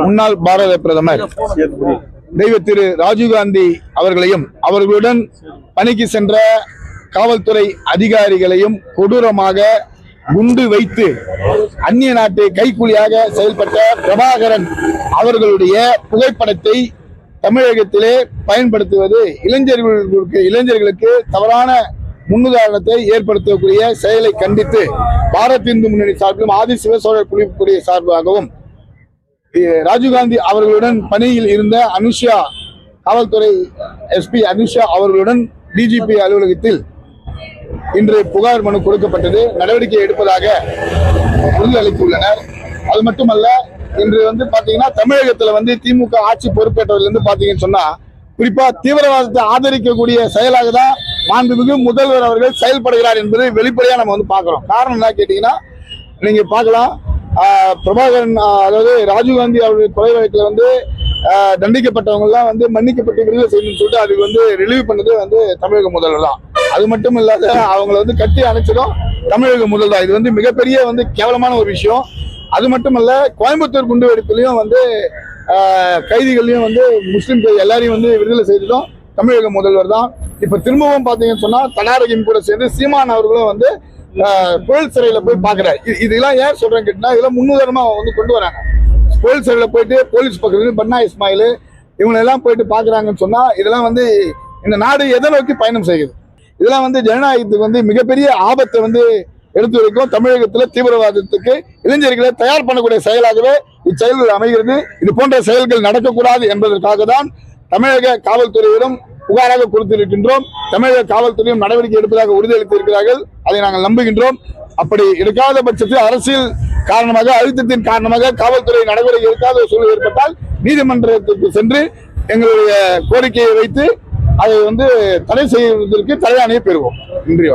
முன்னாள் பாரத பிரதமர் தெய்வ திரு ராஜீவ்காந்தி அவர்களையும் அவர்களுடன் பணிக்கு சென்ற காவல்துறை அதிகாரிகளையும் கொடூரமாக குண்டு வைத்து அந்நிய நாட்டு கைக்கூலியாக செயல்பட்ட பிரபாகரன் அவர்களுடைய புகைப்படத்தை தமிழகத்திலே பயன்படுத்துவது இளைஞர்களுக்கு தவறான முன்னுதாரணத்தை ஏற்படுத்தக்கூடிய செயலை கண்டித்து பாரத் இந்து முன்னணி சார்பிலும் ஆதி சிவசோழர் குழுக்குடைய சார்பாகவும் ராஜீவ்காந்தி அவர்களுடன் பணியில் இருந்த அனுஷா காவல்துறை எஸ்பி அனுஷா அவர்களுடன் டிஜிபி அலுவலகத்தில் இன்று புகார் மனு கொடுக்கப்பட்டது. நடவடிக்கை எடுப்பதாக உறுதியளித்துள்ளனர். அது மட்டுமல்ல, இன்று பாத்தீங்கன்னா தமிழகத்துல திமுக ஆட்சி பொறுப்பேற்றதிலிருந்து பாத்தீங்கன்னு சொன்னா குறிப்பா தீவிரவாதத்தை ஆதரிக்கக்கூடிய செயலாக தான் மாண்புமிகு முதல்வர் அவர்கள் செயல்படுகிறார் என்பது வெளிப்படையா நம்ம பாக்குறோம். காரணம் என்ன கேட்டீங்கன்னா, நீங்க பார்க்கலாம், பிரபாகரன் அதாவது ராஜீவ்காந்தி அவருடைய கொலை வழக்கில் தண்டிக்கப்பட்டவங்க எல்லாம் மன்னிக்கப்பட்டு விடுதலை செய்யணும்னு சொல்லிட்டு அதுக்கு ரிலீவ் பண்ணது தமிழக முதல்வர் தான். அது மட்டும் இல்லாத அவங்களை கட்டி அணைச்சதும் தமிழக முதல்வர் தான். இது மிகப்பெரிய கேவலமான ஒரு விஷயம். அது மட்டுமல்ல, கோயம்புத்தூர் குண்டு வெடிப்புலையும் கைதிகளையும் முஸ்லிம் எல்லாரையும் விடுதலை செய்ததும் தமிழக முதல்வர் தான். இப்ப திரும்பவும் பாத்தீங்கன்னு சொன்னா தடாரகின் கூட சேர்ந்து சீமான் அவர்களும் புயல் சிறையில போய் பாக்குறாரு. இதெல்லாம் ஏன் சொல்றேன்னு கேட்டா, இதெல்லாம் முன்னுதாரணமா கொண்டு வராங்க. புயல் சிறையில போயிட்டு போலீஸ் பக்கத்துல பன்னா இஸ்மாயில் இவங்க எல்லாம் போயிட்டு பாக்குறாங்கன்னு சொன்னா இதெல்லாம் இந்த நாடு எதை நோக்கி பயணம் செய்யுது? இதெல்லாம் ஜனநாயகத்துக்கு மிகப்பெரிய ஆபத்தை எடுத்து வைக்கும். தமிழகத்துல தீவிரவாதத்துக்கு இளைஞர்களை தயார் பண்ணக்கூடிய செயலாகவே இச்செயல்கள் அமைகிறது. இது போன்ற செயல்கள் நடக்கக்கூடாது என்பதற்காக தான் தமிழக காவல்துறையிடம் புகாராக கொடுத்திருக்கின்றோம். தமிழக காவல்துறையும் நடவடிக்கை எடுப்பதாக உறுதியளித்திருக்கிறார்கள். அதை நாங்கள் நம்புகின்றோம். அப்படி எடுக்காத பட்சத்தில் அரசியல் காரணமாக அழுத்தத்தின் காரணமாக காவல்துறை நடவடிக்கை எடுக்காத சூழல் ஏற்பட்டால் நீதிமன்றத்திற்கு சென்று எங்களுடைய கோரிக்கையை வைத்து அதை தடை செய்வதற்கு தலையாணையை பெறுவோம். நன்றி.